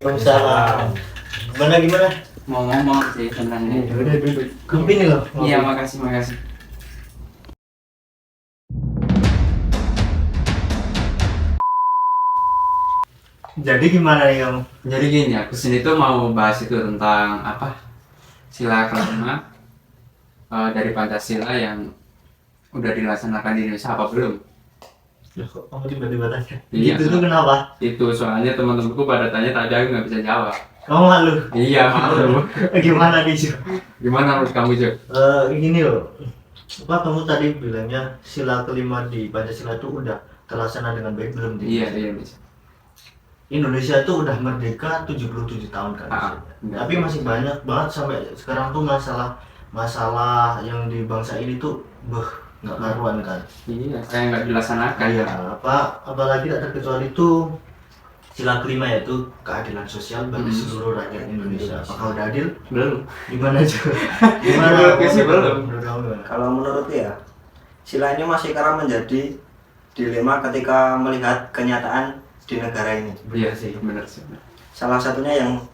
Waalaikumsalam. Gimana? Mau ngomong sih tentang ini. Udah duduk. Kopi nih loh. Iya, makasih. Jadi gimana nih kamu? Jadi gini, aku sini tuh mau bahas itu tentang apa? Sila kelima dari Pancasila yang udah dilaksanakan di Indonesia apa belum? Loh, kok kamu tiba-tiba tanya? Iya, Itu tuh kenapa? Itu soalnya teman-temanku pada tanya tadi aku nggak bisa jawab. Kamu malu? Iya, malu. Gimana nih, Jo? Gimana menurut kamu, Jo? Gini loh. Apa kamu tadi bilangnya sila kelima di Pancasila itu udah terlaksana dengan baik belum? Iya, bisa. Indonesia tuh udah merdeka 77 tahun kan. Tapi masih banyak banget sampai sekarang tuh masalah yang di bangsa ini tuh nggak karuan kan. Iya, kayak nggak dilaksanakan. Iya, apalagi tak terkecuali itu sila kelima, yaitu keadilan sosial bagi seluruh rakyat Indonesia. Apakah udah adil? Belum. Gimana juga? Gimana? Belum. Menurut kamu gimana? Kalau menurut ya, sila ini masih kerap menjadi dilema ketika melihat kenyataan di negara ini. Iya sih, benar sih. Salah satunya yang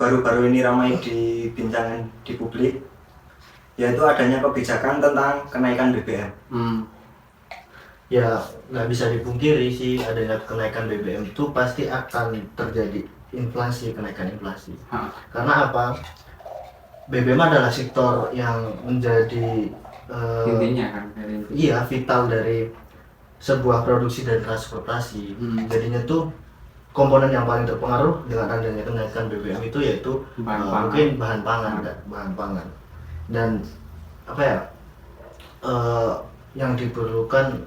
baru-baru ini ramai dibincangkan di publik, yaitu adanya kebijakan tentang kenaikan BBM. Ya, nggak bisa dipungkiri sih adanya kenaikan BBM itu pasti akan terjadi kenaikan inflasi. Karena apa? BBM adalah sektor yang menjadi intinya kan dari itu. Iya, vital dari sebuah produksi dan transportasi. Jadinya tuh komponen yang paling terpengaruh dengan adanya kenaikan BBM itu yaitu mungkin bahan pangan. Dan apa ya? Yang diperlukan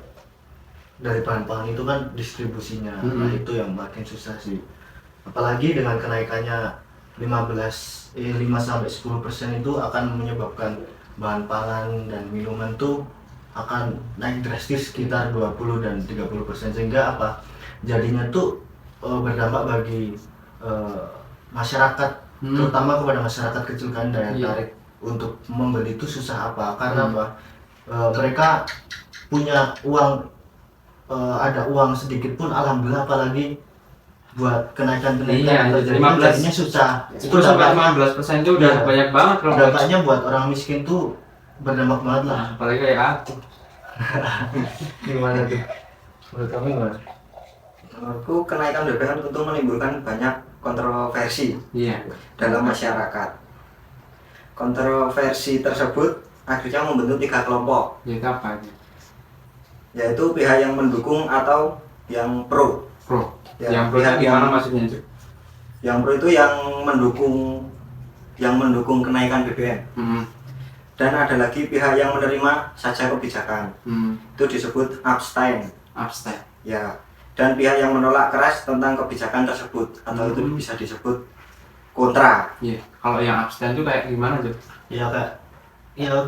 dari bahan pangan itu kan distribusinya. Nah, itu yang makin susah sih. Apalagi dengan kenaikannya 5-10% itu akan menyebabkan bahan pangan dan minuman tuh akan naik drastis sekitar 20 dan 30%, sehingga apa? Jadinya tuh berdampak bagi masyarakat, terutama kepada masyarakat kecil kan, daya tarik untuk membeli itu susah apa? Karena apa? Mereka punya uang, ada uang sedikit pun alhamdulillah, apalagi buat kenaikan jadinya susah. Itu sampai 15% itu udah banyak banget loh. Dampaknya buat orang miskin tuh berdampak banget lah. Apalagi kayak aku. Gimana tuh? Menurut kamu gimana? Menurutku kenaikan BBM tentu menimbulkan banyak kontroversi dalam masyarakat. Kontroversi tersebut akhirnya membentuk 3 kelompok. Yaitu apa? Yaitu pihak yang mendukung atau yang pro. Ya, yang pro itu gimana maksudnya? Yang pro itu yang mendukung kenaikan BBM. Dan ada lagi pihak yang menerima saja kebijakan. Itu disebut abstain. Ya. Dan pihak yang menolak keras tentang kebijakan tersebut, atau itu bisa disebut kontra. Iya. Kalau yang abstain itu kayak gimana, Jo? Ya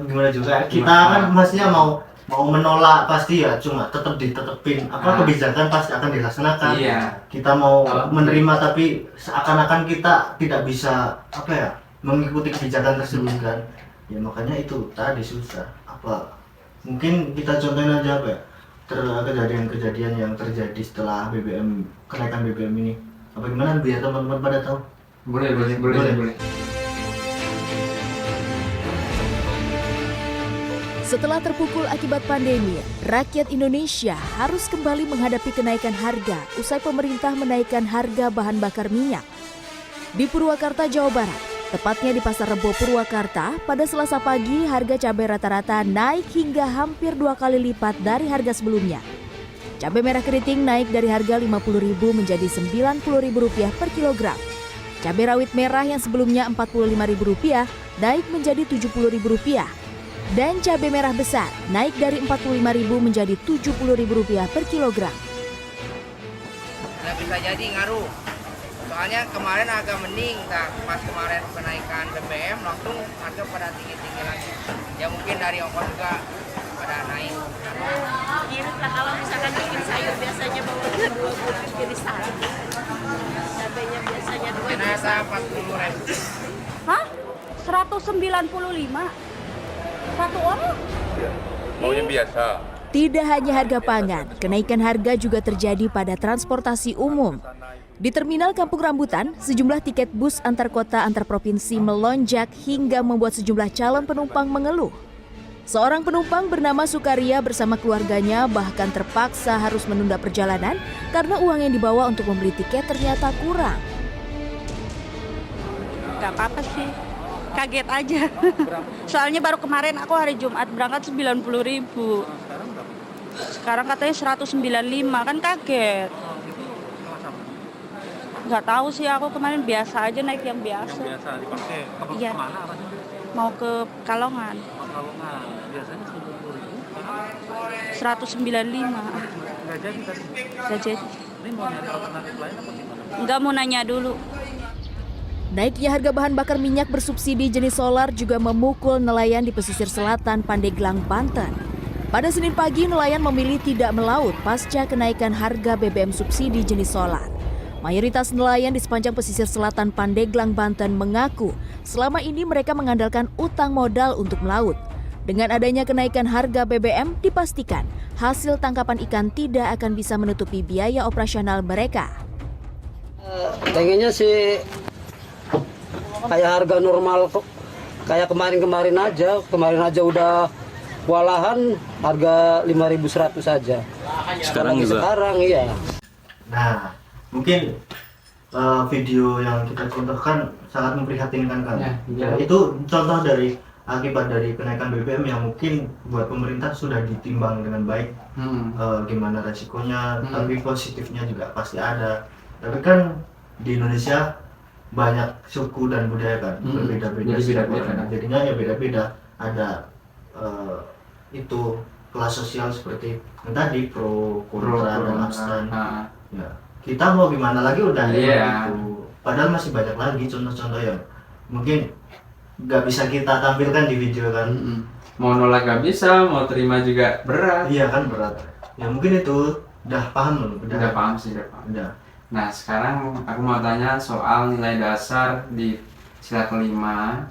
gimana juga. Kita kan maksudnya mau menolak pasti ya, cuma tetap ditetepin kebijakan pasti akan dilaksanakan. Iya. Kita mau menerima tapi seakan-akan kita tidak bisa mengikuti kebijakan tersebut kan. Ya makanya itu tadi susah. Mungkin kita contohin aja kejadian-kejadian yang terjadi setelah kenaikan BBM ini. Apa gimana biar teman-teman pada tahu? Boleh. Setelah terpukul akibat pandemi, rakyat Indonesia harus kembali menghadapi kenaikan harga usai pemerintah menaikkan harga bahan bakar minyak. Di Purwakarta, Jawa Barat, tepatnya di Pasar Rebo Purwakarta, pada Selasa pagi harga cabai rata-rata naik hingga hampir 2 kali lipat dari harga sebelumnya. Cabai merah keriting naik dari harga Rp50.000 menjadi Rp90.000 per kilogram. Cabai rawit merah yang sebelumnya Rp45.000 naik menjadi Rp70.000. Dan cabai merah besar naik dari Rp45.000 menjadi Rp70.000 per kilogram. Nah, bisa jadi ngaruh. Soalnya kemarin agak mending, pas kemarin kenaikan BBM langsung harga pada tinggi-tinggi lagi. Ya mungkin dari ongkos juga pada naik. Irit lah, kalau misalkan bikin sayur biasanya bawahnya 2 bulan jadi 1. Cabainya biasanya 2 bulan. Ternyata Rp40.000. Hah? 195? 1 orang? Ya, maunya biasa. Tidak hanya harga pangan, kenaikan harga juga terjadi pada transportasi umum. Di Terminal Kampung Rambutan, sejumlah tiket bus antar kota antar provinsi melonjak hingga membuat sejumlah calon penumpang mengeluh. Seorang penumpang bernama Sukaria bersama keluarganya bahkan terpaksa harus menunda perjalanan karena uang yang dibawa untuk membeli tiket ternyata kurang. Gak apa-apa sih, kaget aja. Soalnya baru kemarin aku hari Jumat berangkat 90.000. Sekarang katanya 195, kan kaget. Nggak tahu sih, aku kemarin biasa aja naik yang biasa. Yang biasa dipakai Iya. kemana apa sih? Mau ke Pekalongan. Pekalongan biasanya 90.000. 195. Nggak jadi tadi. Nggak jadi. Ini mau nyari alternatif lain apa gimana? Nggak mau nanya dulu. Naiknya harga bahan bakar minyak bersubsidi jenis solar juga memukul nelayan di pesisir selatan Pandeglang, Banten. Pada Senin pagi, nelayan memilih tidak melaut pasca kenaikan harga BBM subsidi jenis solar. Mayoritas nelayan di sepanjang pesisir selatan Pandeglang, Banten mengaku selama ini mereka mengandalkan utang modal untuk melaut. Dengan adanya kenaikan harga BBM, dipastikan hasil tangkapan ikan tidak akan bisa menutupi biaya operasional mereka. Pengennya sih kayak harga normal kok, kayak kemarin aja udah walahan harga 5.100 saja. Sekarang juga. Sekarang iya. Nah, mungkin video yang kita contohkan sangat memprihatinkan kan. Ya. Itu contoh dari akibat dari kenaikan BBM yang mungkin buat pemerintah sudah ditimbang dengan baik. Gimana resikonya, tapi positifnya juga pasti ada. Tapi kan di Indonesia banyak suku dan budaya kan, berbeda-beda setiap orang. Jadinya ya beda-beda. Ada itu kelas sosial seperti yang tadi pro kontra dan abstain. Ya, kita mau gimana lagi udah itu. Padahal masih banyak lagi contoh-contoh yang mungkin nggak bisa kita tampilkan di video kan. Mau nolak nggak bisa, mau terima juga berat. Iya kan berat. Ya mungkin itu udah paham loh. Udah paham sih, udah paham. Nah sekarang aku mau tanya soal nilai dasar di sila kelima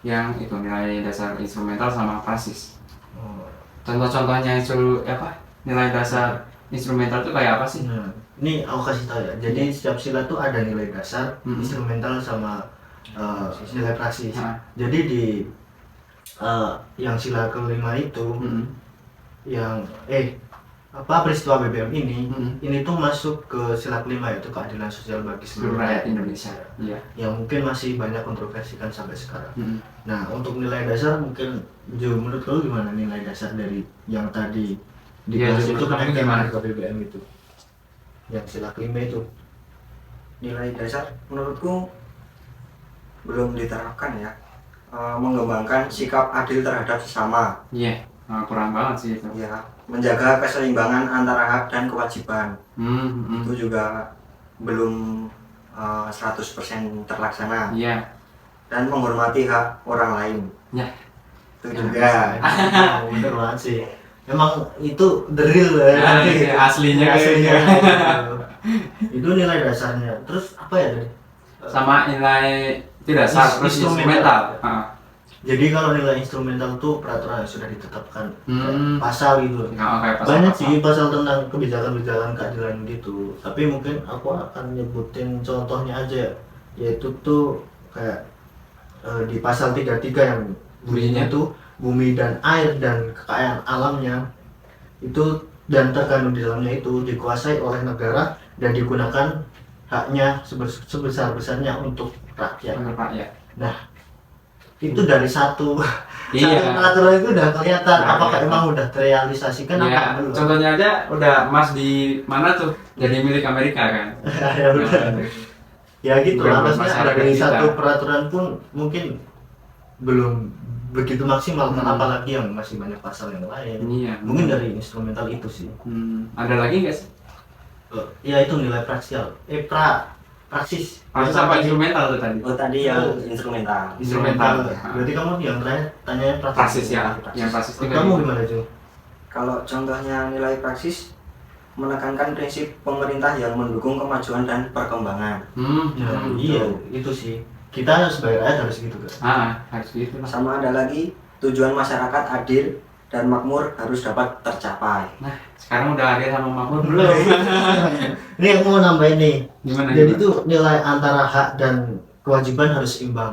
yang itu nilai dasar instrumental sama prasis. Contoh-contohnya nilai dasar instrumental itu kayak apa sih? Nah, ini aku kasih tahu ya. Jadi setiap sila tuh ada nilai dasar, instrumental sama nilai prasis. Jadi di yang sila kelima itu yang peristiwa BBM ini tuh masuk ke sila kelima, yaitu keadilan sosial bagi seluruh rakyat Indonesia. Iya. Yang mungkin masih banyak kontroversi kan sampai sekarang. Nah, untuk nilai dasar mungkin menurut lo gimana nilai dasar dari yang tadi dibahas itu kenaikan harga BBM itu? Yang sila kelima itu. Nilai dasar menurutku belum diterapkan ya. Mengembangkan sikap adil terhadap sesama. Iya. Kurang banget sih itu. Ya, menjaga keseimbangan antara hak dan kewajiban. Itu juga belum 100% terlaksana. Iya. Dan menghormati hak orang lain. Ya. Itu juga. Bener banget sih. Memang itu the real ya. Aslinya. Itu nilai dasarnya. Terus apa ya tadi? Sama nilai tidak dasar terus instrumental. Jadi kalau nilai instrumental tuh peraturan yang sudah ditetapkan, pasal gitu. Banyak sih pasal tentang kebijakan-kebijakan keadilan gitu. Tapi mungkin aku akan nyebutin contohnya aja, yaitu tuh kayak di pasal 33 yang bunyinya tuh bumi dan air dan kekayaan alamnya itu dan terkandung di dalamnya itu dikuasai oleh negara dan digunakan haknya sebesar-besarnya untuk rakyat. Nah, itu dari satu peraturan itu udah kelihatan apakah emang udah terrealisasikan apa belum. Contohnya aja udah emas di mana tuh jadi milik Amerika kan. Ya udah. Ya gitu lah, harusnya ada dari satu peraturan pun mungkin belum begitu maksimal, apalagi yang masih banyak pasal yang lain. Mungkin dari instrumental itu sih. Ada lagi nggak sih? Ya itu nilai praksis. Praksis apa instrumental tuh tadi? Oh tadi yang instrumental. Berarti kamu yang terakhir tanya praksis ya. Yang praksis itu kamu gimana cuy? Kalau contohnya nilai praksis menekankan prinsip pemerintah yang mendukung kemajuan dan perkembangan. Iya itu sih. Kita sebagai rakyat harus gitu kan? Harus gitu. Sama ada lagi tujuan masyarakat adil dan makmur harus dapat tercapai. Nah sekarang udah adil sama makmur belum? Ini aku mau nambahin nih. Gimana? Jadi tuh nilai antara hak dan kewajiban harus imbang.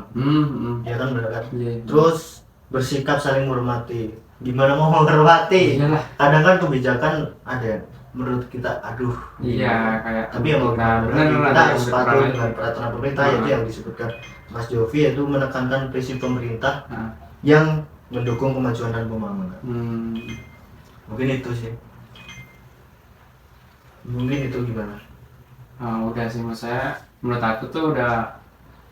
Ya kan benar kan? Iya. Terus bersikap saling menghormati. Gimana mau menghormati? Iyalah. Kadang kan kebijakan ada yang menurut kita aduh. Iya, kayak Tapi yang mau kita kita harus patuh peraturan. dengan peraturan pemerintah yaitu yang disebutkan Mas Jovi, yaitu menekankan prinsip pemerintah yang mendukung kemajuan dan pembangunan. Mungkin itu sih. Mungkin itu gimana? Udah sih menurut aku tuh udah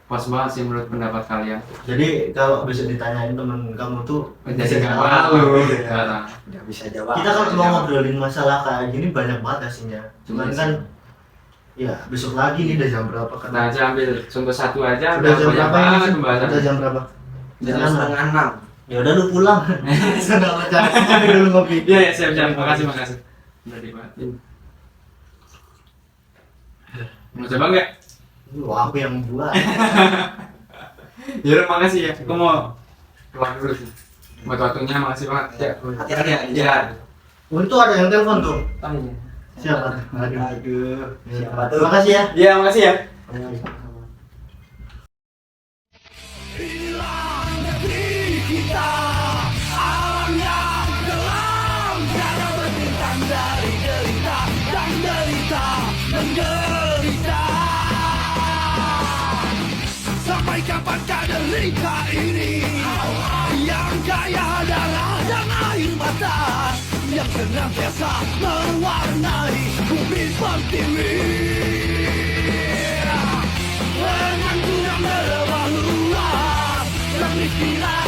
pas banget sih menurut pendapat kalian. Jadi kalau bisa ditanyain temen kamu tuh Jadi nggak jawab. malu. Iya. Nggak bisa jawab. Kita kalau mau ngobrolin masalah kayak gini banyak banget hasilnya. Cuman Iya kan sih. ya besok lagi nih udah jam berapa kan? Nah, aja ambil contoh satu aja Udah jam banyak berapa banget ini? pembahasan. Udah jam berapa? Jam 5:30. Ya udah lu pulang. Sudah macam ngopi dulu ngopi. Iya, ya, siap. Makasih. Udah dibantuin. Mau coba nggak? Wah, aku yang buat. Ya udah, makasih ya. Aku mau keluar dulu sih. Buat waktunya makasih banget. Ya. Hati-hati ya. Iya. Oh, itu ada yang telepon tuh. Oh iya. Siapa? Aduh. Siapa tuh? Makasih ya. Iya, makasih ya. Sampai kapankah derita ini yang kaya darah dan air mata yang senantiasa mewarnai bumi pertiwi dengan guna merebah luas kemiskinan